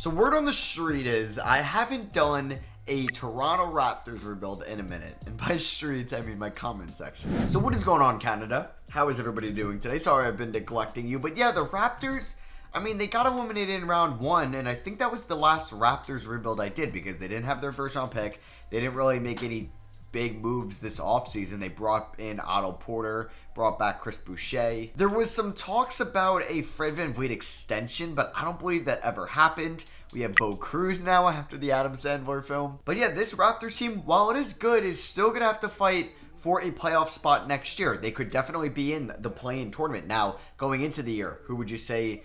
So word on the street is I haven't done a Toronto Raptors rebuild in a minute. And by streets, I mean my comment section. So what is going on, Canada? How is everybody doing today? Sorry I've been neglecting you. But yeah, the Raptors, I mean, they got eliminated in round one. And I think that was the last Raptors rebuild I did because they didn't have their first round pick. They didn't really make any big moves this offseason. They brought in Otto Porter, brought back Chris Boucher. There was some talks about a Fred VanVleet extension, but I don't believe that ever happened. We have Bo Cruz now after the Adam Sandler film. But yeah, this Raptors team, while it is good, is still going to have to fight for a playoff spot next year. They could definitely be in the play-in tournament. Now, going into the year, who would you say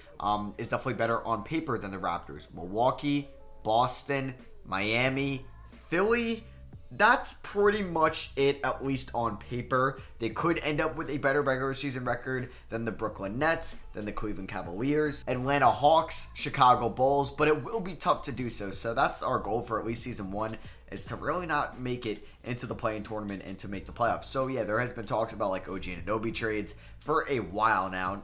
is definitely better on paper than the Raptors? Milwaukee, Boston, Miami, Philly. That's pretty much it, at least on paper. They could end up with a better regular season record than the Brooklyn Nets, than the Cleveland Cavaliers, Atlanta Hawks, Chicago Bulls, but it will be tough to do so. So that's our goal for at least season one, is to really not make it into the play-in tournament and to make the playoffs. So yeah, there has been talks about like OG Anunoby trades for a while now,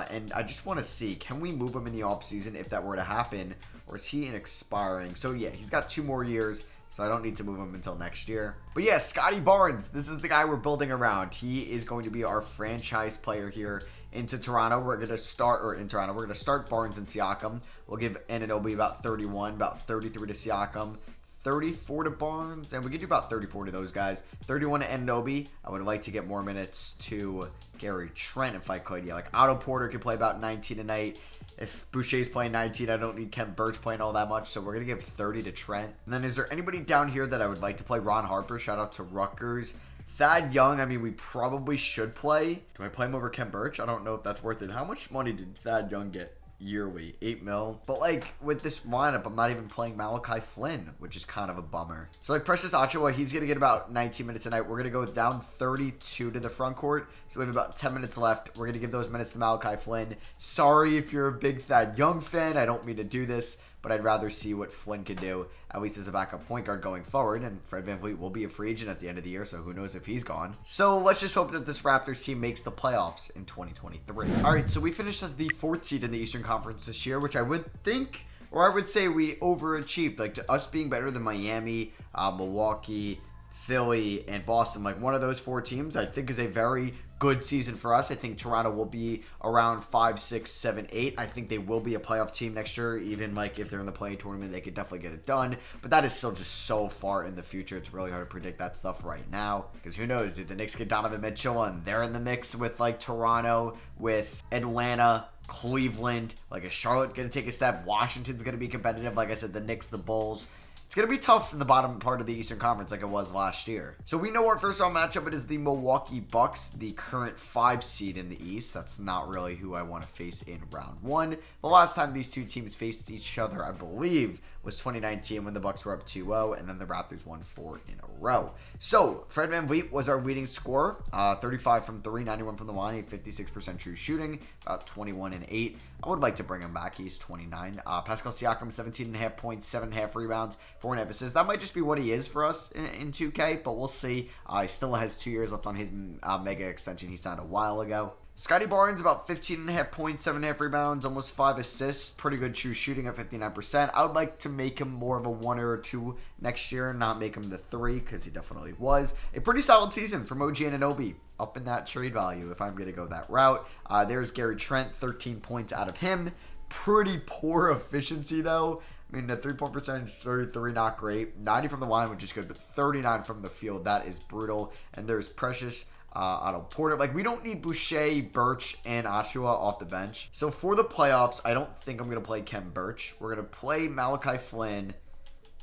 and I just want to see, can we move him in the offseason if that were to happen, or is he an expiring? So yeah, he's got 2 more years. So I don't need to move him until next year. But yeah, Scotty Barnes, this is the guy we're building around. He is going to be our franchise player here into Toronto. We're going to start Barnes and Siakam. We'll give Anunoby about 31, about 33 to Siakam, 34 to Barnes, and we could do about 34 to those guys. 31 to Anunoby. I would like to get more minutes to Gary Trent if I could. Yeah, like Otto Porter could play about 19 a night. If Boucher's playing 19, I don't need Kent Birch playing all that much, so we're going to give 30 to Trent. And then is there anybody down here that I would like to play? Ron Harper, shout out to Rutgers. Thad Young, I mean, we probably should play. Do I play him over Kent Birch? I don't know if that's worth it. How much money did Thad Young get yearly? 8 mil. But like with this lineup, I'm not even playing Malachi Flynn, which is kind of a bummer. So like Precious Achiuwa, he's gonna get about 19 minutes a night. We're gonna go down 32 to the front court, so we have about 10 minutes left. We're gonna give those minutes to Malachi Flynn. Sorry if you're a big Thad Young fan, I don't mean to do this, but I'd rather see what Flynn could do, at least as a backup point guard going forward. And Fred VanVleet will be a free agent at the end of the year, so who knows if he's gone. So let's just hope that this Raptors team makes the playoffs in 2023. All right, so we finished as the 4th seed in the Eastern Conference this year, which I would think, or I would say we overachieved. Like, to us being better than Miami, Milwaukee, Philly, and Boston, like one of those 4 teams, I think is a very good season for us. I think Toronto will be around 5, 6, 7, 8. I think they will be a playoff team next year. Even like if they're in the play-in tournament, they could definitely get it done. But that is still just so far in the future. It's really hard to predict that stuff right now, because who knows? Did the Knicks get Donovan Mitchell and they're in the mix with like Toronto, with Atlanta, Cleveland? Like, is Charlotte going to take a step? Washington's going to be competitive. Like I said, the Knicks, the Bulls. It's going to be tough in the bottom part of the Eastern Conference like it was last year. So we know our first round matchup. It is the Milwaukee Bucks, the current 5 seed in the East. That's not really who I want to face in round 1. The last time these two teams faced each other, I believe, was 2019 when the Bucks were up 2-0, and then the Raptors won 4 in a row. So Fred VanVleet was our leading scorer, 35 from 3, 91 from the line, 56% true shooting, about 21 and 8. I would like to bring him back. He's 29. Pascal Siakam, 17.5 points, 7.5 rebounds, 4.5 assists. That might just be what he is for us in 2K, but we'll see. He still has 2 years left on his mega extension he signed a while ago. Scotty Barnes, about 15.5 points, 7.5 rebounds, almost 5 assists. Pretty good true shooting at 59%. I would like to make him more of a 1 or 2 next year, not make him the 3, because he definitely was. A pretty solid season from OG Anunoby, up in that trade value if I'm going to go that route. There's Gary Trent, 13 points out of him. Pretty poor efficiency, though. I mean, the 3-point percentage, 33, not great. 90 from the line, which is good, but 39 from the field, that is brutal. And there's Precious Otto Porter. Like, we don't need Boucher, Birch, and Achiuwa off the bench. So for the playoffs, I don't think I'm going to play Kent Birch. We're going to play Malachi Flynn,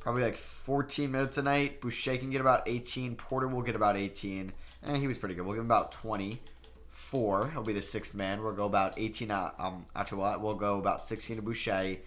probably like 14 minutes a night. Boucher can get about 18. Porter will get about 18. He was pretty good. We'll give him about 24. He'll be the 6th man. We'll go about 18 Achiuwa. We'll go about 16 to Boucher.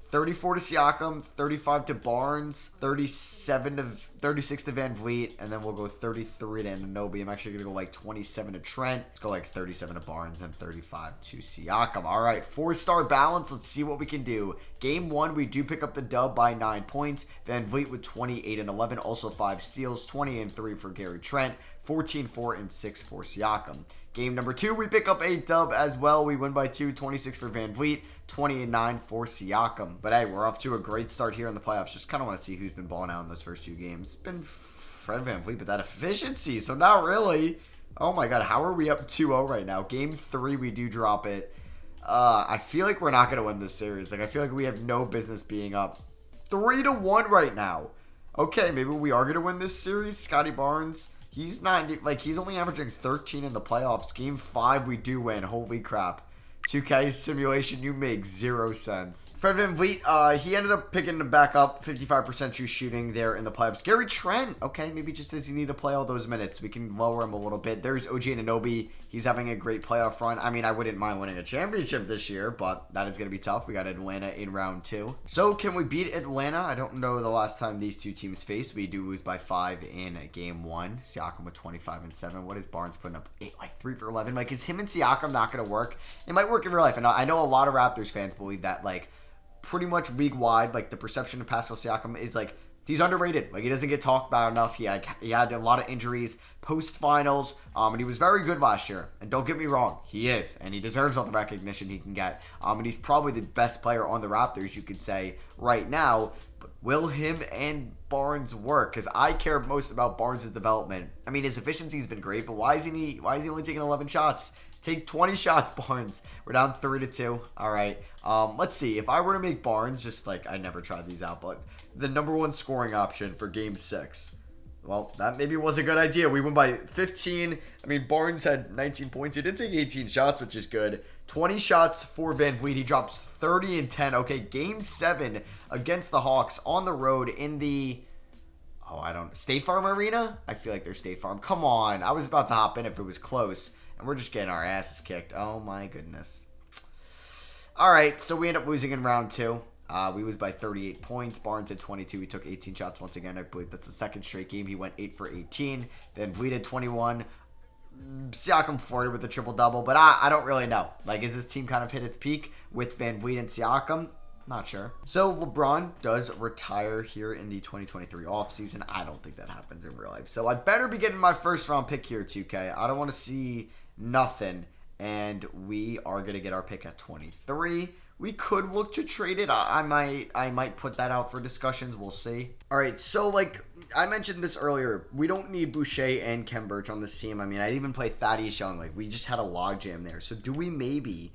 34 to Siakam, 35 to Barnes, 36 to VanVleet, and then we'll go 33 to Anunoby. I'm actually going to go like 27 to Trent. Let's go like 37 to Barnes and 35 to Siakam. All right, 4-star balance. Let's see what we can do. Game 1, we do pick up the dub by 9 points. VanVleet with 28 and 11, also 5 steals, 20 and 3 for Gary Trent, 14, 4, and 6 for Siakam. Game number 2, we pick up a dub as well. We win by 2, 26 for Van Vliet, 28-9 for Siakam. But hey, we're off to a great start here in the playoffs. Just kind of want to see who's been balling out in those first 2 games. It's been Fred Van Vliet, but that efficiency, so not really. Oh my god, how are we up 2-0 right now? Game 3, we do drop it. I feel like we're not going to win this series. Like, I feel like we have no business being up 3-1 right now. Okay, maybe we are going to win this series. Scotty Barnes, he's not, like, he's only averaging 13 in the playoffs. Game 5, we do win. Holy crap. 2K simulation, you make 0 sense. Fred Van Vliet, he ended up picking him back up, 55% true shooting there in the playoffs. Gary Trent, okay, maybe just does he need to play all those minutes? We can lower him a little bit. There's OG Anunoby. He's having a great playoff run. I mean, I wouldn't mind winning a championship this year, but that is going to be tough. We got Atlanta in round 2. So, can we beat Atlanta? I don't know the last time these two teams faced. We do lose by 5 in game 1. Siakam with 25 and 7. What is Barnes putting up? 8, like 3 for 11. Like, is him and Siakam not going to work? It might work in real life. And I know a lot of Raptors fans believe that, like, pretty much league-wide, like, the perception of Pascal Siakam is, like, he's underrated. Like, he doesn't get talked about enough. He had a lot of injuries post-finals, and he was very good last year. And don't get me wrong, he is, and he deserves all the recognition he can get. And he's probably the best player on the Raptors, you could say, right now. But will him and Barnes work? Because I care most about Barnes' development. I mean, his efficiency's been great, but why is he only taking 11 shots? Take 20 shots, Barnes. We're down 3-2. All right. Let's see. If I were to make Barnes, just like, I never tried these out, but the number 1 scoring option for game 6. Well, that maybe was a good idea. We won by 15. I mean, Barnes had 19 points. He did take 18 shots, which is good. 20 shots for Van Vliet. He drops 30 and 10. Okay, game 7 against the Hawks on the road in the... Oh, I don't... State Farm Arena? I feel like they're State Farm. Come on. I was about to hop in if it was close. And we're just getting our asses kicked. Oh, my goodness. All right, so we end up losing in round 2. We lose by 38 points. Barnes had 22. He took 18 shots once again. I believe that's the second straight game. He went 8 for 18. Then Vliet had 21. Siakam flirted with a triple-double, but I don't really know. Like, is this team kind of hit its peak with Van Vliet and Siakam? Not sure. So, LeBron does retire here in the 2023 offseason. I don't think that happens in real life. So, I better be getting my first-round pick here, 2K. I don't want to see nothing. And we are going to get our pick at 23. We could look to trade it. I might put that out for discussions. We'll see. All right, so, like, I mentioned this earlier. We don't need Boucher and Kem Birch on this team. I mean, I'd even play Thaddeus Young. Like, we just had a logjam there. So, do we maybe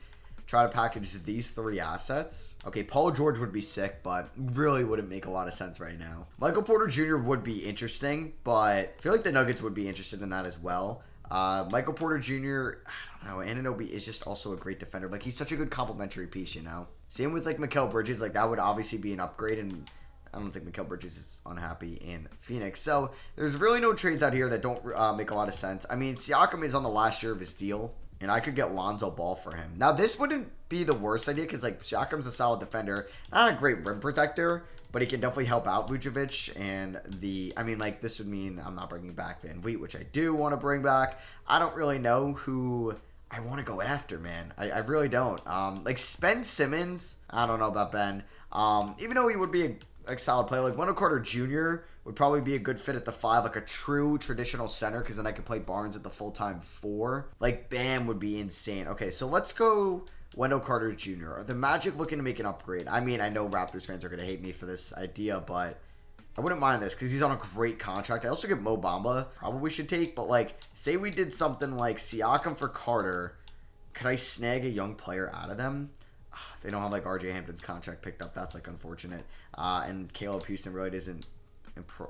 try to package these 3 assets? Okay, Paul George would be sick, but really wouldn't make a lot of sense right now. Michael Porter Jr. would be interesting, but I feel like the Nuggets would be interested in that as well. Michael Porter Jr., I don't know, Anunoby is just also a great defender. Like, he's such a good complementary piece, you know? Same with, like, Mikal Bridges. Like, that would obviously be an upgrade, and I don't think Mikal Bridges is unhappy in Phoenix. So, there's really no trades out here that don't make a lot of sense. I mean, Siakam is on the last year of his deal, and I could get Lonzo Ball for him. Now, this wouldn't be the worst idea, because, like, Siakam's a solid defender. Not a great rim protector, but he can definitely help out Vucevic, and I mean, like, this would mean I'm not bringing back Van Vliet, which I do want to bring back. I don't really know who I want to go after, man. I really don't. Like, Ben Simmons, I don't know about Ben. Even though he would be a solid player, like, Wendell Carter Jr. would probably be a good fit at the 5, like a true traditional center, because then I could play Barnes at the full-time 4. Like, Bam would be insane. Okay, so let's go Wendell Carter Jr. Are the Magic looking to make an upgrade? I mean, I know Raptors fans are going to hate me for this idea, but I wouldn't mind this because he's on a great contract. I also get Mo Bamba. Probably should take, but, like, say we did something like Siakam for Carter. Could I snag a young player out of them? They don't have, like, RJ Hampton's contract picked up. That's, like, unfortunate. And Caleb Houston really doesn't,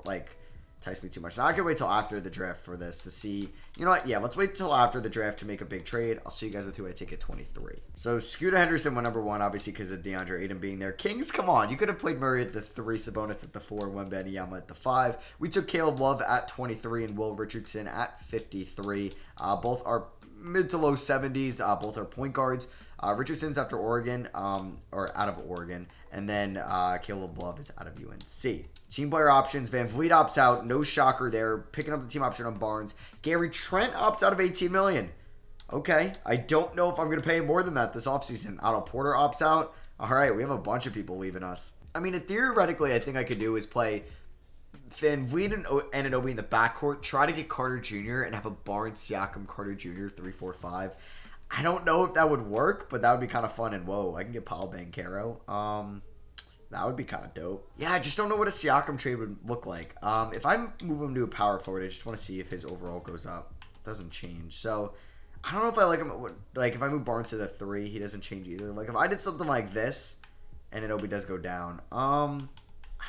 like, entice me too much. Now, I could wait till after the draft for this to see. You know what? Yeah, let's wait till after the draft to make a big trade. I'll see you guys with who I take at 23. So, Scooter Henderson went number 1, obviously, because of DeAndre Ayton being there. Kings, come on. You could have played Murray at the 3, Sabonis at the 4, Wembanyama at the 5. We took Caleb Love at 23 and Will Richardson at 53. Both are mid to low 70s. Both are point guards. Richardson's after Oregon, or out of Oregon. And then Caleb Love is out of UNC. Team player options. Van Vliet opts out. No shocker there. Picking up the team option on Barnes. Gary Trent opts out of $18 million. Okay. I don't know if I'm going to pay more than that this offseason. Otto Porter opts out. All right. We have a bunch of people leaving us. I mean, theoretically, I think I could do is play Van Vliet and Anunoby in the backcourt. Try to get Carter Jr. and have a Barnes, Siakam, Carter Jr. 3-4-5. I don't know if that would work, but that would be kind of fun. And whoa, I can get Paul Banchero. That would be kind of dope. Yeah, I just don't know what a Siakam trade would look like. If I move him to a power forward, I just want to see if his overall goes up. It doesn't change. So I don't know if I like him. Like if I move Barnes to the 3, he doesn't change either. Like if I did something like this, and Anunoby does go down. I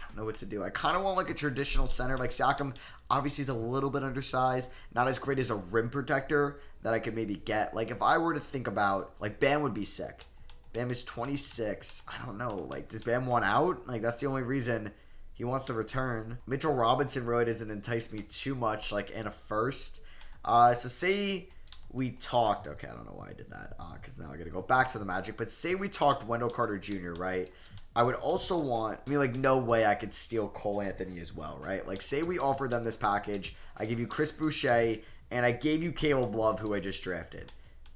don't know what to do. I kind of want like a traditional center. Like Siakam obviously is a little bit undersized. Not as great as a rim protector that I could maybe get. Like if I were to think about, like Bam would be sick. Bam is 26. I don't know. Like, does Bam want out? Like, that's the only reason he wants to return. Mitchell Robinson really doesn't entice me too much, like, in a first. So, say we talked... Okay, I don't know why I did that, because now I got to go back to the Magic. But say we talked Wendell Carter Jr., right? I would also want... I mean, like, no way I could steal Cole Anthony as well, right? Like, say we offered them this package. I give you Chris Boucher, and I gave you Caleb Love, who I just drafted.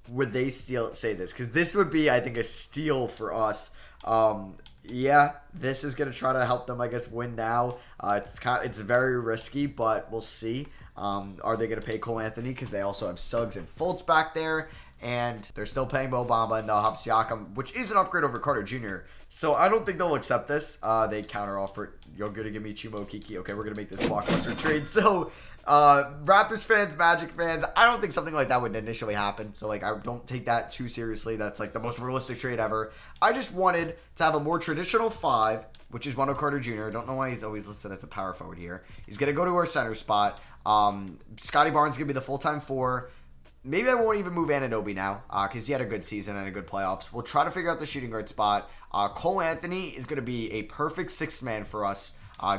Would they say this? Because this would be, I think, a steal for us. Yeah, this is going to try to help them, I guess, win now. It's very risky, but we'll see. Are they going to pay Cole Anthony? Because they also have Suggs and Fultz back there. And they're still paying Mo Bamba, and they'll have Siakam, which is an upgrade over Carter Jr. So I don't think they'll accept this. They counteroffer. You're going to give me Chuma Okeke. Okay, we're going to make this blockbuster trade. So Raptors fans, Magic fans, I don't think something like that would initially happen. So, like, I don't take that too seriously. That's, like, the most realistic trade ever. I just wanted to have a more traditional 5, which is Wendell Carter Jr. I don't know why he's always listed as a power forward here. He's going to go to our center spot. Scotty Barnes is going to be the full-time 4. Maybe I won't even move Anunoby now because he had a good season and a good playoffs. We'll try to figure out the shooting guard spot. Cole Anthony is going to be a perfect 6th man for us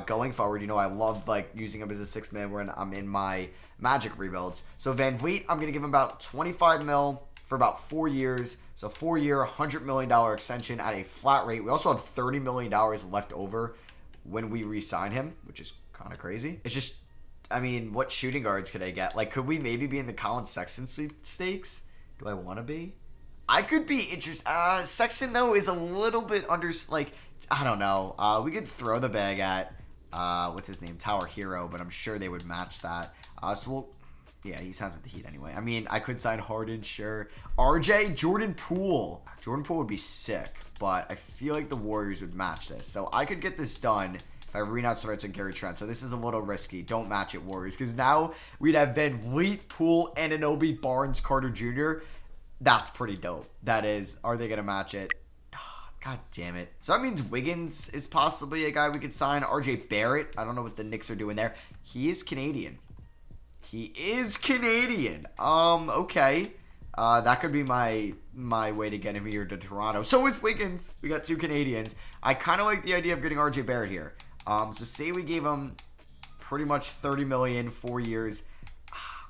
going forward. You know, I love like using him as a 6th man when I'm in my Magic rebuilds. So Van Vliet, I'm going to give him about $25 million for about 4 years. So 4-year, $100 million extension at a flat rate. We also have $30 million left over when we re-sign him, which is kind of crazy. It's just... I mean, what shooting guards could I get? Like, could we maybe be in the Colin Sexton sweepstakes? Do I want to be? I could be interested. Sexton, though, is a little bit under... Like, I don't know. We could throw the bag at, what's his name? Tower Hero, but I'm sure they would match that. So we'll... Yeah, he signs with the Heat anyway. I mean, I could sign Harden, sure. RJ, Jordan Poole. Jordan Poole would be sick, but I feel like the Warriors would match this. So I could get this done... If I renounce the rights on Gary Trent. So this is a little risky. Don't match it, Warriors. Because now we'd have Van Vliet, Poole, Anunoby, Barnes, Carter Jr. That's pretty dope. That is. Are they going to match it? God damn it. So that means Wiggins is possibly a guy we could sign. RJ Barrett. I don't know what the Knicks are doing there. He is Canadian. He is Canadian. Okay. That could be my way to get him here to Toronto. So is Wiggins. We got 2 Canadians. I kind of like the idea of getting RJ Barrett here. So say we gave him pretty much $30 million, 4 years.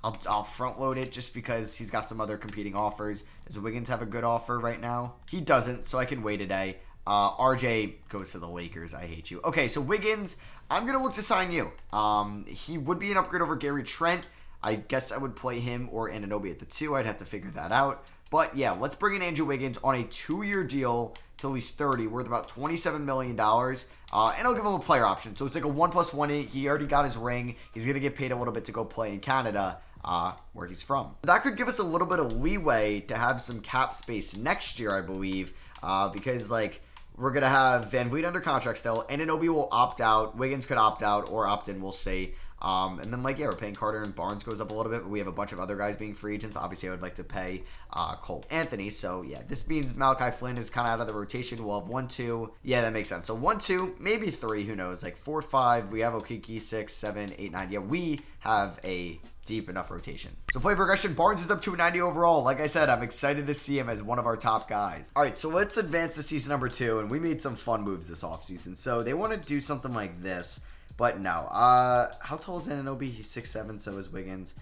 I'll front load it just because he's got some other competing offers. Does Wiggins have a good offer right now? He doesn't, so I can wait a day. RJ goes to the Lakers. I hate you. Okay, so Wiggins, I'm going to look to sign you. He would be an upgrade over Gary Trent. I guess I would play him or Anunoby at the 2. I'd have to figure that out. But yeah, let's bring in Andrew Wiggins on a 2-year deal till he's 30, worth about $27 million. And I'll give him a player option. So it's like a 1+1. He already got his ring. He's going to get paid a little bit to go play in Canada, where he's from. That could give us a little bit of leeway to have some cap space next year, I believe, because like we're going to have Van Vliet under contract still. Anunoby will opt out. Wiggins could opt out or opt in, we'll see. And then, like, yeah, we're paying Carter and Barnes goes up a little bit, but we have a bunch of other guys being free agents. Obviously, I would like to pay Cole Anthony. So, yeah, this means Malachi Flynn is kind of out of the rotation. We'll have 1, 2. Yeah, that makes sense. So, 1, 2, maybe 3. Who knows? Like, 4, 5. We have Okeke, 6, 7, 8, 9. Yeah, we have a deep enough rotation. So, play progression. Barnes is up to a 90 overall. Like I said, I'm excited to see him as one of our top guys. All right, so let's advance to season number 2. And we made some fun moves this offseason. So, they want to do something like this. But no. How tall is Anunoby? He's 6'7", so is Wiggins.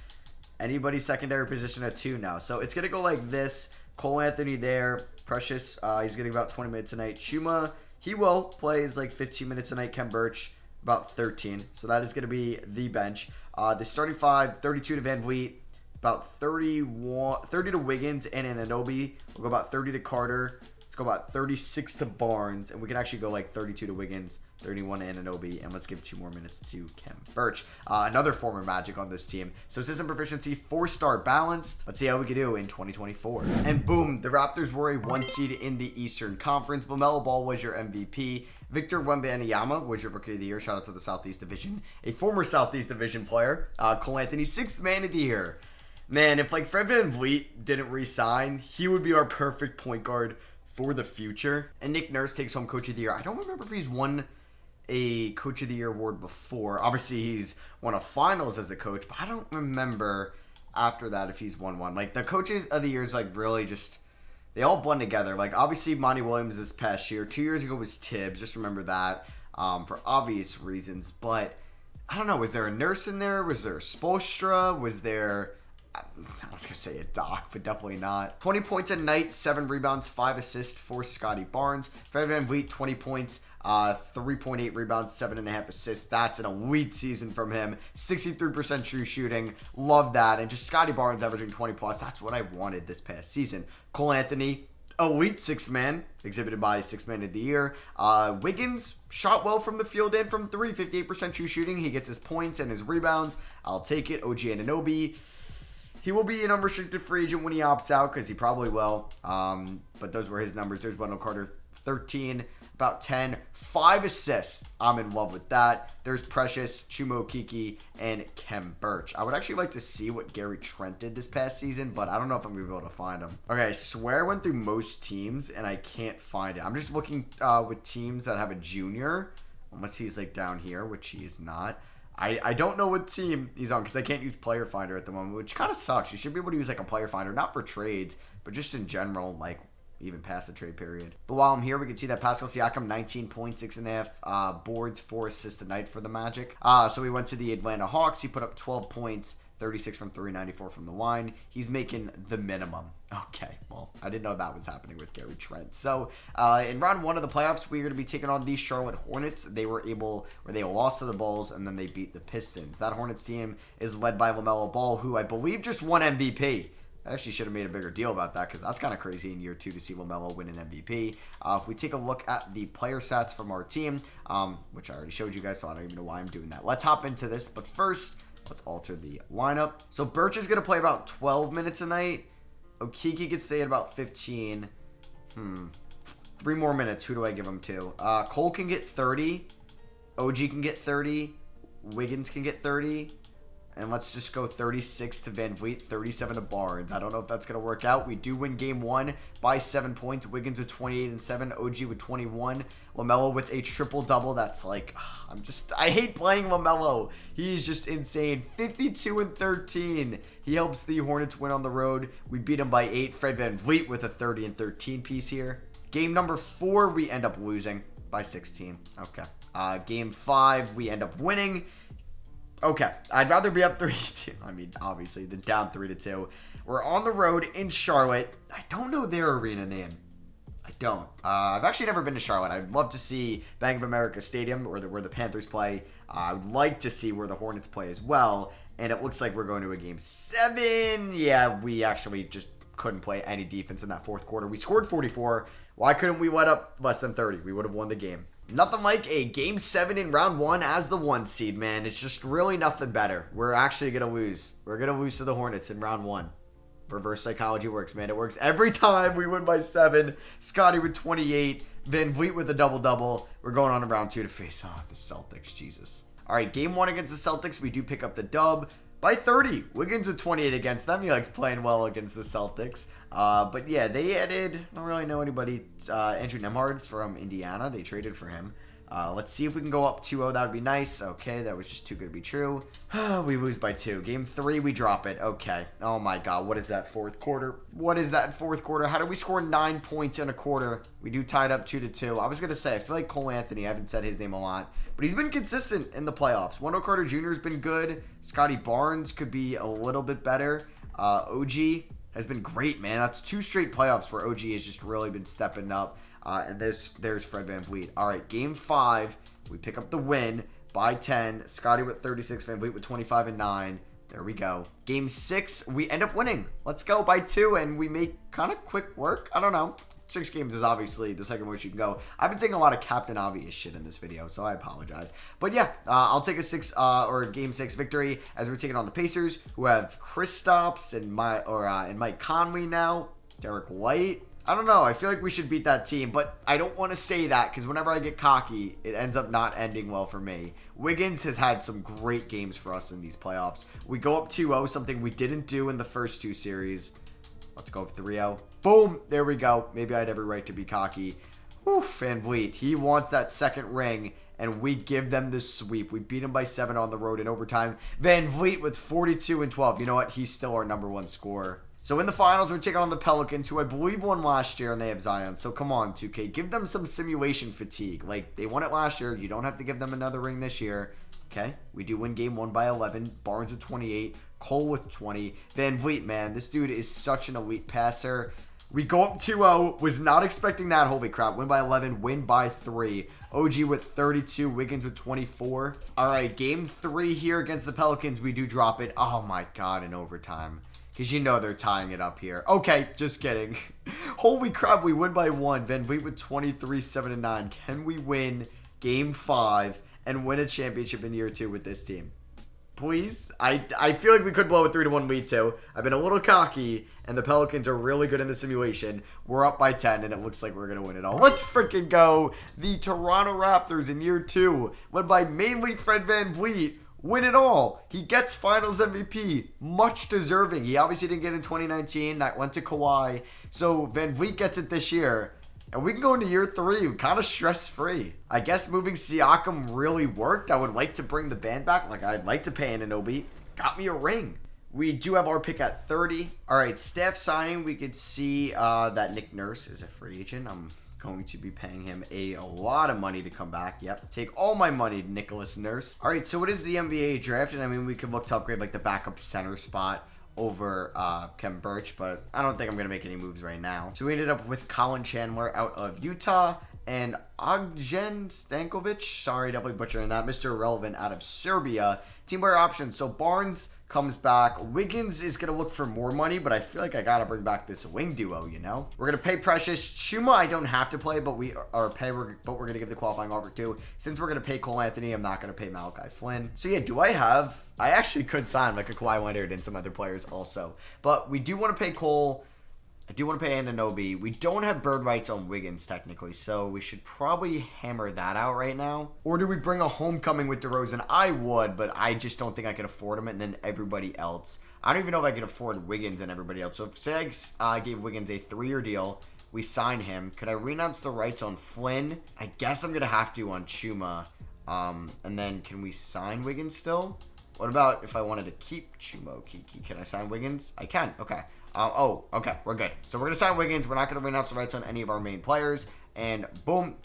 Anybody secondary position at 2 now. So it's going to go like this. Cole Anthony there. Precious, he's getting about 20 minutes a night. Chuma, he will play like 15 minutes a night. Kem Birch, about 13. So that is going to be the bench. The starting 5, 32 to Van Vliet. About 30 to Wiggins and Anunoby. We'll go about 30 to Carter. Let's Let's go about 36 to Barnes, and we can actually go like 32 to Wiggins, 31 to Anunoby, and let's give 2 more minutes to Khem Birch, another former Magic on this team. So system proficiency, 4-star balanced. Let's see how we can do in 2024. And boom, the Raptors were a 1 seed in the Eastern Conference. LaMelo Ball was your MVP. Victor Wembanyama was your Rookie of the Year. Shout out to the Southeast Division. A former Southeast Division player. Cole Anthony, 6th Man of the Year. Man, if like Fred VanVleet didn't re-sign, he would be our perfect point guard for the future. And Nick Nurse takes home Coach of the Year. I don't remember if he's won a Coach of the Year award before. Obviously, he's won a finals as a coach, but I don't remember after that if he's won one. Like, the Coaches of the Year is like really just, they all blend together. Like, obviously, Monty Williams this past year. 2 years ago was Tibbs. Just remember that for obvious reasons. But I don't know. Was there a Nurse in there? Was there a Spoelstra? Was there, I was going to say a Doc, but definitely not. 20 points a night, 7 rebounds, 5 assists for Scotty Barnes. Fred VanVleet, 20 points, 3.8 rebounds, 7.5 assists. That's an elite season from him. 63% true shooting. Love that. And just Scotty Barnes averaging 20 plus. That's what I wanted this past season. Cole Anthony, elite 6th man, exhibited by 6th Man of the Year. Wiggins shot well from the field and from 3, 58% true shooting. He gets his points and his rebounds. I'll take it. OG Anunoby. He will be an unrestricted free agent when he opts out, because he probably will. But those were his numbers. There's Wendell Carter, 13, about 10, 5 assists. I'm in love with that. There's Precious, Chuma Okeke, and Khem Birch. I would actually like to see what Gary Trent did this past season, but I don't know if I'm going to be able to find him. Okay, I swear I went through most teams, and I can't find it. I'm just looking with teams that have a junior, unless he's like down here, which he is not. I don't know what team he's on because I can't use Player Finder at the moment, which kind of sucks. You should be able to use like a Player Finder, not for trades, but just in general, like even past the trade period. But while I'm here, we can see that Pascal Siakam, 19 points, 6.5 boards, 4 assists a night for the Magic. So we went to the Atlanta Hawks. He put up 12 points, 36 from 3, 94 from the line. He's making the minimum. Okay, well, I didn't know that was happening with Gary Trent. So, in round 1 of the playoffs, we are going to be taking on the Charlotte Hornets. They lost to the Bulls, and then they beat the Pistons. That Hornets team is led by LaMelo Ball, who I believe just won MVP. I actually should have made a bigger deal about that, because that's kind of crazy in year 2 to see LaMelo win an MVP. If we take a look at the player stats from our team, which I already showed you guys, so I don't even know why I'm doing that. Let's hop into this, but first, let's alter the lineup. So Birch is going to play about 12 minutes a night. Okeke could stay at about 15. 3 more minutes. Who do I give him to? Cole can get 30. OG can get 30. Wiggins can get 30. And let's just go 36 to VanVleet, 37 to Barnes. I don't know if that's going to work out. We do win game 1 by 7 points. Wiggins with 28 and 7. OG with 21. LaMelo with a triple-double. That's like, I hate playing LaMelo. He's just insane. 52 and 13. He helps the Hornets win on the road. We beat him by 8. Fred VanVleet with a 30 and 13 piece here. Game number 4, we end up losing by 16. Okay. Game 5, we end up winning. Okay, I'd rather be up 3-2. I mean, obviously, than down 3-2. We're on the road in Charlotte. I don't know their arena name. I don't. I've actually never been to Charlotte. I'd love to see Bank of America Stadium, where the Panthers play. I would like to see where the Hornets play as well. And it looks like we're going to a game 7. Yeah, we actually just couldn't play any defense in that fourth quarter. We scored 44. Why couldn't we let up less than 30? We would have won the game. Nothing like a game 7 in round 1 as the 1 seed, man. It's just really nothing better. We're actually going to lose. We're going to lose to the Hornets in round 1. Reverse psychology works, man. It works every time. We win by 7. Scotty with 28. VanVleet with a double-double. We're going on to round 2 to face off the Celtics. Jesus. All right, game 1 against the Celtics. We do pick up the dub by 30. Wiggins with 28 against them. He likes playing well against the Celtics. But yeah, they added, I don't really know anybody, Andrew Nemhard from Indiana. They traded for him. Let's see if we can go up 2-0. That would be nice. Okay, that was just too good to be true. We lose by 2. Game 3, we drop it. Okay. Oh my God, what is that fourth quarter? What is that fourth quarter? How did we score 9 points in a quarter? We do tie it up 2-2. I was going to say, I feel like Cole Anthony, I haven't said his name a lot, but he's been consistent in the playoffs. Wendell Carter Jr. has been good. Scotty Barnes could be a little bit better. OG has been great, man. That's 2 straight playoffs where OG has just really been stepping up. And there's Fred VanVleet. All right, game 5, we pick up the win by 10. Scotty with 36, VanVleet with 25 and 9. There we go. Game 6, we end up winning. Let's go by 2, and we make kind of quick work. I don't know. 6 games is obviously the second most you can go. I've been saying a lot of Captain Obvious shit in this video, so I apologize. But yeah, I'll take a game 6 victory as we're taking on the Pacers, who have Kristaps and Mike Conley now, Derek White. I don't know. I feel like we should beat that team, but I don't want to say that because whenever I get cocky, it ends up not ending well for me. Wiggins has had some great games for us in these playoffs. We go up 2-0, something we didn't do in the first 2 series. Let's go up 3-0. Boom. There we go. Maybe I had every right to be cocky. Oof, Van Vliet. He wants that second ring, and we give them the sweep. We beat him by 7 on the road in overtime. Van Vliet with 42 and 12. You know what? He's still our number 1 scorer. So in the finals, we're taking on the Pelicans, who I believe won last year, and they have Zion. So come on, 2K. Give them some simulation fatigue. Like, they won it last year. You don't have to give them another ring this year. Okay? We do win game 1 by 11. Barnes with 28. Cole with 20. Van Vliet, man. This dude is such an elite passer. We go up 2-0. Was not expecting that. Holy crap. Win by 11. Win by 3. OG with 32. Wiggins with 24. All right. Game 3 here against the Pelicans. We do drop it. Oh, my God. In overtime. Because you know they're tying it up here. Okay, just kidding. Holy crap, we win by 1. Van Vliet with 23, 7 and 9. Can we win game 5 and win a championship in year 2 with this team? Please? I feel like we could blow a 3-1 lead too. I've been a little cocky, and the Pelicans are really good in the simulation. We're up by 10, and it looks like we're going to win it all. Let's freaking go. The Toronto Raptors in year 2, led by mainly Fred Van Vliet, win it all. He gets finals MVP. Much deserving. He obviously didn't get it in 2019. That went to Kawhi. So Van Vliet gets it this year. And we can go into year 3 kind of stress-free. I guess moving Siakam really worked. I would like to bring the band back. Like, I'd like to pay Anunoby. Got me a ring. We do have our pick at 30. All right, staff signing. We could see that Nick Nurse is a free agent. I'm going to be paying him a lot of money to come back. Yep, take all my money, Nicholas Nurse. All right, so it is the NBA draft, and I mean, we could look to upgrade like the backup center spot over Kevin Birch, but I don't think I'm going to make any moves right now. So we ended up with Colin Chandler out of Utah and Ogden Stankovic, sorry, definitely butchering that, Mr. Irrelevant out of Serbia. Team player options. So Barnes comes back. Wiggins is going to look for more money, but I feel like I got to bring back this wing duo, you know? We're going to pay Precious. Chuma, I don't have to play, but we're going to give the qualifying offer too. Since we're going to pay Cole Anthony, I'm not going to pay Malachi Flynn. So yeah, I actually could sign like a Kawhi Leonard and some other players also. But we do want to pay Cole. I do want to pay Anunoby. We don't have bird rights on Wiggins, technically, so we should probably hammer that out right now. Or do we bring a homecoming with DeRozan? I would, but I just don't think I can afford him, and then everybody else. I don't even know if I can afford Wiggins and everybody else. So if, say, I gave Wiggins a 3-year deal, we sign him. Could I renounce the rights on Flynn? I guess I'm going to have to on Chuma. And then can we sign Wiggins still? What about if I wanted to keep Chuma Okeke? Can I sign Wiggins? I can. Okay. Okay. We're good. So we're going to sign Wiggins. We're not going to renounce the rights on any of our main players. And boom.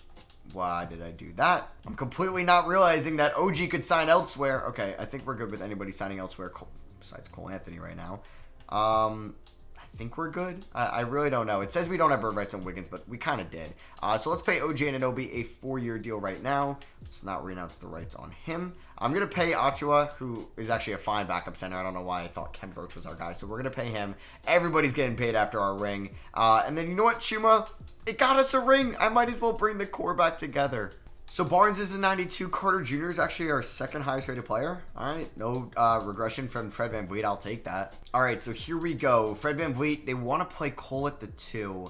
Why did I do that? I'm completely not realizing that OG could sign elsewhere. Okay. I think we're good with anybody signing elsewhere besides Cole Anthony right now. I think we're good. I really don't know. It says we don't have bird rights on Wiggins, but we kind of did. So let's pay OG Anunoby a 4-year deal right now. Let's not renounce the rights on him. I'm going to pay Achua, who is actually a fine backup center. I don't know why I thought Ken Birch was our guy. So we're going to pay him. Everybody's getting paid after our ring. And then you know what, Chuma? It got us a ring. I might as well bring the core back together. So Barnes is a 92. Carter Jr. is actually our second highest rated player. All right. No regression from Fred Van Vliet. I'll take that. All right. So here we go. Fred Van Vliet. They want to play Cole at the 2.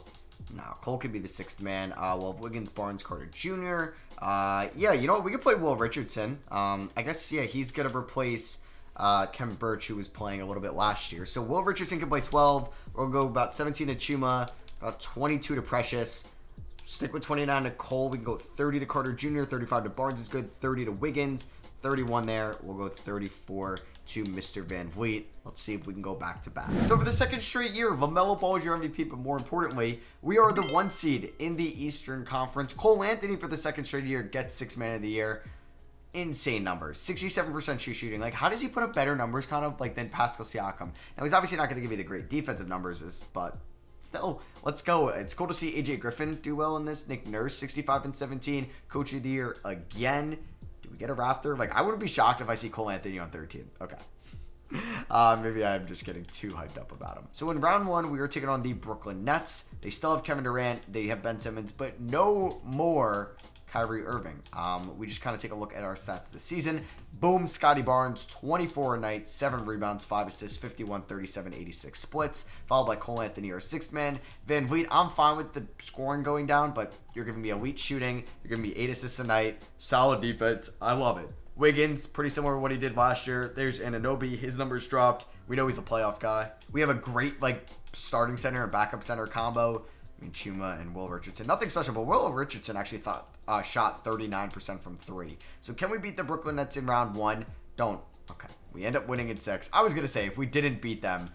No, Cole could be the 6th man. Well, Wiggins, Barnes, Carter Jr. Yeah, you know what? We could play Will Richardson. I guess, yeah, he's going to replace Kevin Birch, who was playing a little bit last year. So Will Richardson can play 12. We'll go about 17 to Chuma, about 22 to Precious. Stick with 29 to Cole. We can go 30 to Carter Jr., 35 to Barnes is good, 30 to Wiggins, 31 there. We'll go 34 to Mr. Van Vliet. Let's see if we can go back to back. So for the second straight year, LaMelo Ball is your MVP, but more importantly, we are the 1 seed in the Eastern Conference. Cole Anthony for the second straight year gets 6th man of the year. Insane numbers. 67% true shooting. Like, how does he put up better numbers kind of like than Pascal Siakam? Now, he's obviously not going to give you the great defensive numbers, but still, let's go. It's cool to see AJ Griffin do well in this. Nick Nurse, 65 and 17, coach of the year again. Do we get a Raptor? Like, I wouldn't be shocked if I see Cole Anthony on 13. Okay. Maybe I'm just getting too hyped up about him. So in round one, we were taking on the Brooklyn Nets. They still have Kevin Durant. They have Ben Simmons, but no more Kyrie Irving. We just kind of take a look at our stats this season. Boom, Scotty Barnes, 24 a night, 7 rebounds, 5 assists, 51, 37, 86 splits, followed by Cole Anthony, our 6th man. Van Vliet, I'm fine with the scoring going down, but you're giving me elite shooting. You're giving me 8 assists a night, solid defense. I love it. Wiggins, pretty similar to what he did last year. There's Anunoby. His numbers dropped. We know he's a playoff guy. We have a great starting center and backup center combo. I mean, Chuma and Will Richardson. Nothing special, but Will Richardson actually shot 39% from 3. So can we beat the Brooklyn Nets in round 1? Don't. Okay. We end up winning in 6. I was going to say, if we didn't beat them,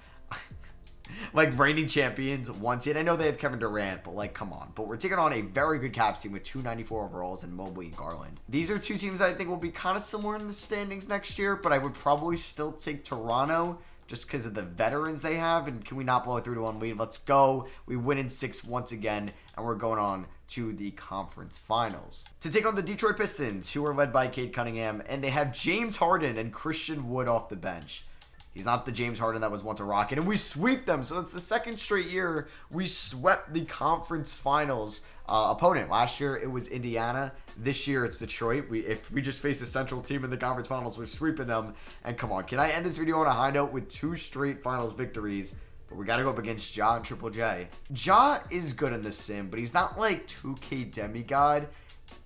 reigning champions, 1 seed. I know they have Kevin Durant, but come on. But we're taking on a very good Cavs team with 294 overalls and Mobley and Garland. These are 2 teams that I think will be kind of similar in the standings next year, but I would probably still take Toronto just because of the veterans they have. And can we not blow a 3-1 lead? Let's go. We win in 6 once again, and we're going on to the conference finals to take on the Detroit Pistons, who are led by Cade Cunningham, and they have James Harden and Christian Wood off the bench. He's not the James Harden that was once a Rocket, and we sweep them. So that's the 2nd straight year we swept the conference finals opponent. Last year it was Indiana. This year it's Detroit. If we just face a central team in the conference finals, we're sweeping them. And come on, can I end this video on a high note with 2 straight finals victories? But we got to go up against Ja and Triple J. Ja is good in this sim, but he's not 2K demigod.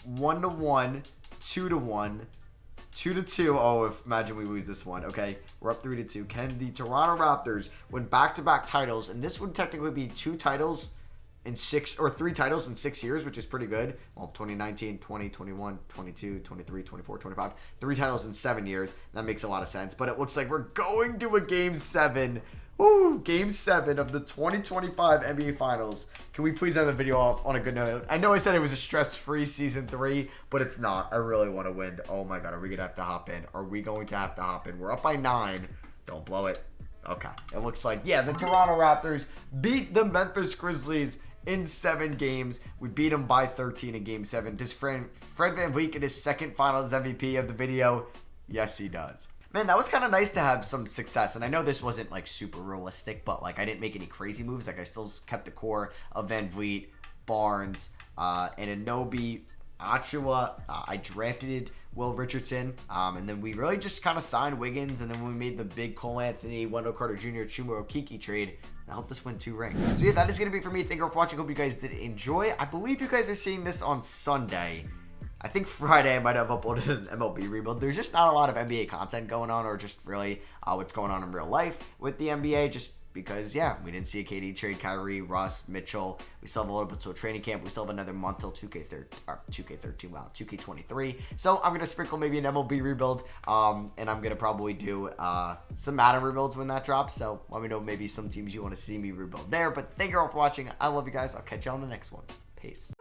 1-1, 2-1. 2-2. Oh, imagine we lose this one. Okay, we're up 3-2. Can the Toronto Raptors win back-to-back titles? And this would technically be 2 titles in 6 or 3 titles in 6 years, which is pretty good. Well, 2019, 20, 21, 22, 23, 24, 25. 3 titles in 7 years. That makes a lot of sense. But it looks like we're going to a Game 7. Ooh, Game 7 of the 2025 NBA Finals. Can we please end the video off on a good note? I know I said it was a stress-free Season 3, but it's not. I really want to win. Oh my God, are we going to have to hop in? Are we going to have to hop in? We're up by 9. Don't blow it. Okay, it looks like, yeah, the Toronto Raptors beat the Memphis Grizzlies in 7 games. We beat them by 13 in Game 7. Does Fred VanVleet get his 2nd Finals MVP of the video? Yes, he does. Man, that was kind of nice to have some success. And I know this wasn't super realistic, but I didn't make any crazy moves. I still kept the core of Van Vliet, Barnes, and Anunoby, Achua. I drafted Will Richardson. And then we really just kind of signed Wiggins. And then we made the big Cole Anthony, Wendell Carter Jr., Chuma Okeke trade that helped us win 2 rings. So yeah, that is going to be it for me. Thank you for watching. Hope you guys did enjoy. I believe you guys are seeing this on Sunday. I think Friday I might have uploaded an MLB rebuild. There's just not a lot of NBA content going on, or just really what's going on in real life with the NBA, just because, yeah, we didn't see a KD trade, Kyrie, Russ, Mitchell. We still have a little bit till training camp. We still have another month till 2K23. So I'm going to sprinkle maybe an MLB rebuild, and I'm going to probably do some Madden rebuilds when that drops. So let me know maybe some teams you want to see me rebuild there. But thank you all for watching. I love you guys. I'll catch you on the next one. Peace.